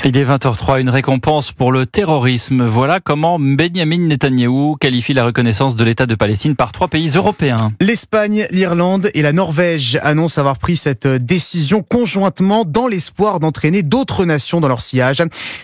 Il est 20h03, une récompense pour le terrorisme. Voilà comment Benyamin Netanyahou qualifie la reconnaissance de l'État de Palestine par 3 pays européens. L'Espagne, l'Irlande et la Norvège annoncent avoir pris cette décision conjointement dans l'espoir d'entraîner d'autres nations dans leur sillage.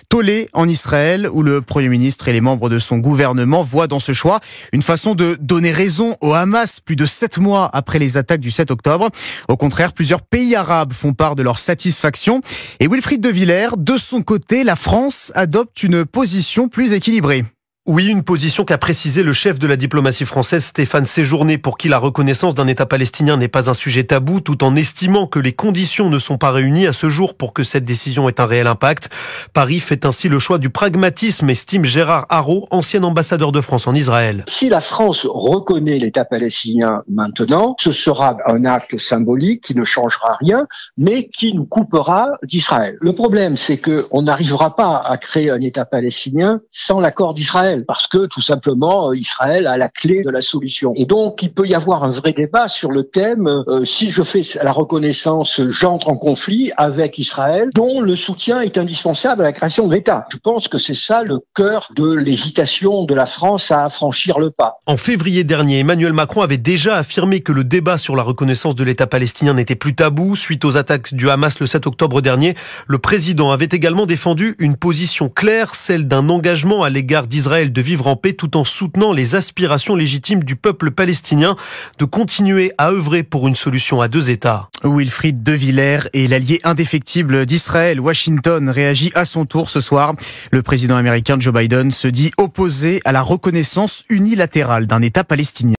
Tollé en Israël, où le Premier ministre et les membres de son gouvernement voient dans ce choix une façon de donner raison au Hamas plus de 7 mois après les attaques du 7 octobre. Au contraire, plusieurs pays arabes font part de leur satisfaction. Et Wilfried de Villers, de son côté, la France adopte une position plus équilibrée. Oui, une position qu'a précisé le chef de la diplomatie française, Stéphane Séjourné, pour qui la reconnaissance d'un État palestinien n'est pas un sujet tabou, tout en estimant que les conditions ne sont pas réunies à ce jour pour que cette décision ait un réel impact. Paris fait ainsi le choix du pragmatisme, estime Gérard Haraud, ancien ambassadeur de France en Israël. Si la France reconnaît l'État palestinien maintenant, ce sera un acte symbolique qui ne changera rien, mais qui nous coupera d'Israël. Le problème, c'est qu'on n'arrivera pas à créer un État palestinien sans l'accord d'Israël, parce que tout simplement Israël a la clé de la solution. Et donc il peut y avoir un vrai débat sur le thème si je fais la reconnaissance, j'entre en conflit avec Israël, dont le soutien est indispensable à la création de l'État. Je pense que c'est ça le cœur de l'hésitation de la France à franchir le pas. En février dernier, Emmanuel Macron avait déjà affirmé que le débat sur la reconnaissance de l'État palestinien n'était plus tabou. Suite aux attaques du Hamas le 7 octobre dernier, le président avait également défendu une position claire, celle d'un engagement à l'égard d'Israël de vivre en paix tout en soutenant les aspirations légitimes du peuple palestinien de continuer à œuvrer pour une solution à 2 États. Wilfried de Villers est l'allié indéfectible d'Israël. Washington réagit à son tour ce soir. Le président américain Joe Biden se dit opposé à la reconnaissance unilatérale d'un État palestinien.